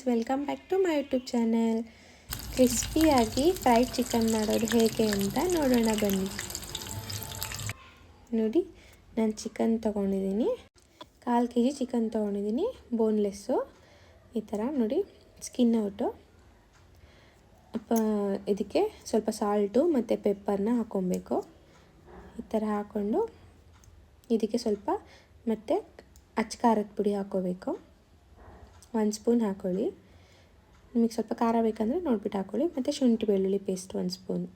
Friends, welcome back to my YouTube channel. ಕ್ರಿಸ್ಪಿಯಾಗಿ fried chicken ಮಾಡೋದು ಹೇಗೆ ಅಂತ ನೋಡೋಣ ಬನ್ನಿ. ನೋಡಿ, ನಾನು ಚಿಕನ್ ತೊಗೊಂಡಿದ್ದೀನಿ, 1/4 kg ಚಿಕನ್ ತೊಗೊಂಡಿದ್ದೀನಿ, ಬೋನ್ಲೆಸ್ಸು. ಈ ಥರ ನೋಡಿ, ಸ್ಕಿನ್ ಔಟು. ಇದಕ್ಕೆ ಸ್ವಲ್ಪ ಸಾಲ್ಟು ಮತ್ತು ಪೆಪ್ಪರ್ನ ಹಾಕ್ಕೊಬೇಕು. ಈ ಥರ ಹಾಕ್ಕೊಂಡು ಇದಕ್ಕೆ ಸ್ವಲ್ಪ ಮತ್ತು ಖಾರದ ಪುಡಿ ಹಾಕ್ಕೋಬೇಕು. 1 ಸ್ಪೂನ್ ಹಾಕ್ಕೊಳ್ಳಿ. ನಿಮಗೆ ಸ್ವಲ್ಪ ಖಾರ ಬೇಕಂದರೆ ನೋಡ್ಬಿಟ್ಟು ಹಾಕ್ಕೊಳ್ಳಿ. ಮತ್ತು ಶುಂಠಿ ಬೆಳ್ಳುಳ್ಳಿ ಪೇಸ್ಟ್ 1 ಸ್ಪೂನ್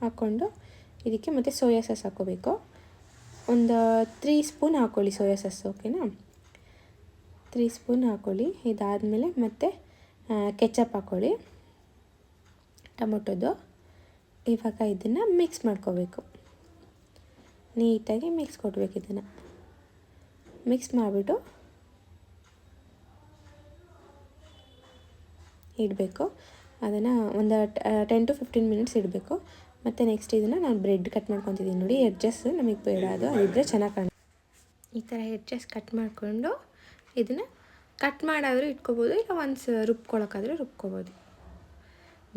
ಹಾಕ್ಕೊಂಡು ಇದಕ್ಕೆ ಮತ್ತು ಸೋಯಾ ಸಾಸ್ ಹಾಕ್ಕೋಬೇಕು. ಒಂದು 3 ಸ್ಪೂನ್ ಹಾಕ್ಕೊಳ್ಳಿ ಸೋಯಾ ಸಾಸ್, ಓಕೆನಾ? 3 ಸ್ಪೂನ್ ಹಾಕ್ಕೊಳ್ಳಿ. ಇದಾದಮೇಲೆ ಮತ್ತು ಕೆಚಪ್ ಹಾಕ್ಕೊಳ್ಳಿ, ಟೊಮೊಟೊದು. ಇವಾಗ ಇದನ್ನು ಮಿಕ್ಸ್ ಮಾಡ್ಕೋಬೇಕು. ನೀಟಾಗಿ ಮಿಕ್ಸ್ ಕೊಡಬೇಕು. ಇದನ್ನು ಮಿಕ್ಸ್ ಮಾಡಿಬಿಟ್ಟು ಇಡಬೇಕು. ಅದನ್ನು ಒಂದು 10 to 15 ಮಿನಿಟ್ಸ್ ಇಡಬೇಕು. ಮತ್ತು ನೆಕ್ಸ್ಟ್ ಇದನ್ನು ನಾನು ಬ್ರೆಡ್ ಕಟ್ ಮಾಡ್ಕೊತಿದ್ದೀನಿ. ನೋಡಿ, ಎಡ್ಜಸ್ ನಮಗೆ ಬೇಡ, ಅದಿದ್ದರೆ ಚೆನ್ನಾಗಿ ಕಾಣುತ್ತೆ. ಈ ಥರ ಎಡ್ಜಸ್ ಕಟ್ ಮಾಡಿಕೊಂಡು ಇದನ್ನು ಕಟ್ ಮಾಡಾದರೂ ಇಟ್ಕೋಬೋದು, ಇಲ್ಲ ಒನ್ಸ್ ರುಬ್ಕೊಳಕ್ಕಾದರೆ ರುಬ್ಕೋಬೋದು.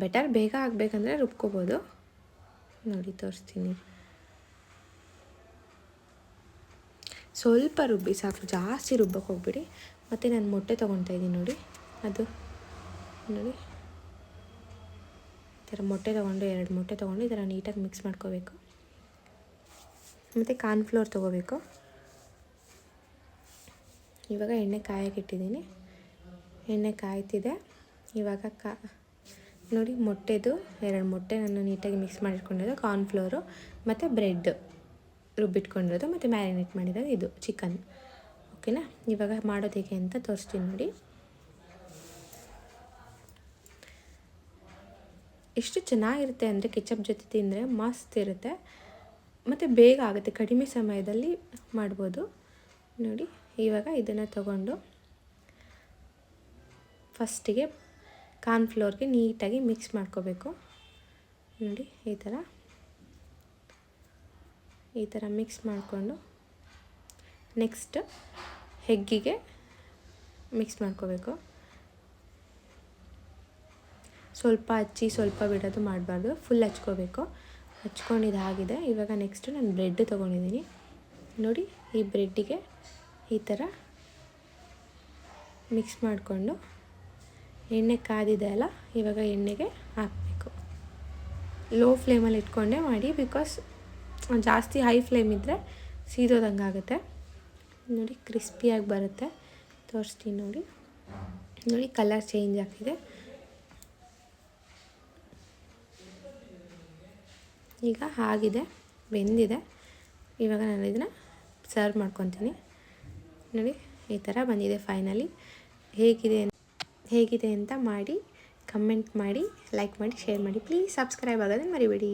ಬೆಟರ್ ಬೇಗ ಆಗಬೇಕಂದ್ರೆ ರುಬ್ಕೋಬೋದು. ನೋಡಿ, ತೋರಿಸ್ತೀನಿ. ಸ್ವಲ್ಪ ರುಬ್ಬಿ ಸಾಕು, ಜಾಸ್ತಿ ರುಬ್ಬಕ್ಕೆ ಹೋಗ್ಬಿಡಿ. ಮತ್ತು ನಾನು ಮೊಟ್ಟೆ ತೊಗೊತಾಯಿದ್ದೀನಿ. ನೋಡಿ, ಅದು ನೋಡಿ, ಈ ಥರ ಮೊಟ್ಟೆ ತೊಗೊಂಡು 2 ಮೊಟ್ಟೆ ತೊಗೊಂಡು ಈ ಥರ ನೀಟಾಗಿ ಮಿಕ್ಸ್ ಮಾಡ್ಕೋಬೇಕು. ಮತ್ತು ಕಾರ್ನ್ಫ್ಲೋರ್ ತೊಗೋಬೇಕು. ಇವಾಗ ಎಣ್ಣೆ ಕಾಯಕ್ಕೆ ಇಟ್ಟಿದ್ದೀನಿ. ಎಣ್ಣೆ ಕಾಯ್ತಿದೆ. ಇವಾಗ ನೋಡಿ, ಮೊಟ್ಟೆದು 2 ಮೊಟ್ಟೆ ನಾನು ನೀಟಾಗಿ ಮಿಕ್ಸ್ ಮಾಡಿಟ್ಕೊಂಡಿರೋದು, ಕಾರ್ನ್ಫ್ಲೋರು ಮತ್ತು ಬ್ರೆಡ್ ರುಬ್ಬಿಟ್ಕೊಂಡಿರೋದು, ಮತ್ತು ಮ್ಯಾರಿನೇಟ್ ಮಾಡಿರೋದು ಇದು ಚಿಕನ್, ಓಕೆನಾ? ಇವಾಗ ಮಾಡೋದು ಹೇಗೆ ಅಂತ ತೋರಿಸ್ತೀನಿ ನೋಡಿ. ಎಷ್ಟು ಚೆನ್ನಾಗಿರುತ್ತೆ ಅಂದರೆ ಕೆಚಪ್ ಜೊತೆ ತಿಂದರೆ ಮಸ್ತ್ ಇರುತ್ತೆ, ಮತ್ತು ಬೇಗ ಆಗುತ್ತೆ, ಕಡಿಮೆ ಸಮಯದಲ್ಲಿ ಮಾಡ್ಬೋದು. ನೋಡಿ, ಇವಾಗ ಇದನ್ನು ತಗೊಂಡು ಫಸ್ಟಿಗೆ ಕಾರ್ನ್ಫ್ಲೋರ್ಗೆ ನೀಟಾಗಿ ಮಿಕ್ಸ್ ಮಾಡ್ಕೋಬೇಕು. ನೋಡಿ, ಈ ಥರ ಮಿಕ್ಸ್ ಮಾಡಿಕೊಂಡು ನೆಕ್ಸ್ಟ್ ಎಗ್ಗಿಗೆ ಮಿಕ್ಸ್ ಮಾಡ್ಕೋಬೇಕು. ಸ್ವಲ್ಪ ಹಚ್ಚಿ ಸ್ವಲ್ಪ ಬಿಡೋದು ಮಾಡಬಾರ್ದು, ಫುಲ್ ಹಚ್ಕೋಬೇಕು. ಹಚ್ಕೊಂಡಿದ್ದಾಗಿದೆ. ಇವಾಗ ನೆಕ್ಸ್ಟು ನಾನು ಬ್ರೆಡ್ ತೊಗೊಂಡಿದ್ದೀನಿ. ನೋಡಿ, ಈ ಬ್ರೆಡ್ಡಿಗೆ ಈ ಥರ ಮಿಕ್ಸ್ ಮಾಡಿಕೊಂಡು ಎಣ್ಣೆ ಕಾದಿದೆ ಅಲ್ಲ, ಇವಾಗ ಎಣ್ಣೆಗೆ ಹಾಕಬೇಕು. ಲೋ ಫ್ಲೇಮಲ್ಲಿ ಇಟ್ಕೊಂಡೇ ಮಾಡಿ, ಬಿಕಾಸ್ ಜಾಸ್ತಿ ಹೈ ಫ್ಲೇಮ್ ಇದ್ದರೆ ಸೀದೋದಂಗೆ ಆಗುತ್ತೆ. ನೋಡಿ, ಕ್ರಿಸ್ಪಿಯಾಗಿ ಬರುತ್ತೆ. ತೋರಿಸ್ತೀನಿ ನೋಡಿ. ನೋಡಿ, ಕಲರ್ ಚೇಂಜ್ ಆಗ್ತಿದೆ. ಈಗ ಆಗಿದೆ, ಬೆಂದಿದೆ. ಇವಾಗ ನಾನು ಇದನ್ನು ಸರ್ವ್ ಮಾಡ್ಕೊತೀನಿ. ನೋಡಿ, ಈ ಥರ ಬಂದಿದೆ ಫೈನಲಿ. ಹೇಗಿದೆ ಅಂತ ಮಾಡಿ ಕಮೆಂಟ್ ಮಾಡಿ, ಲೈಕ್ ಮಾಡಿ, ಶೇರ್ ಮಾಡಿ. ಪ್ಲೀಸ್ ಸಬ್ಸ್ಕ್ರೈಬ್ ಆಗೋದನ್ನು ಮರಿಬೇಡಿ.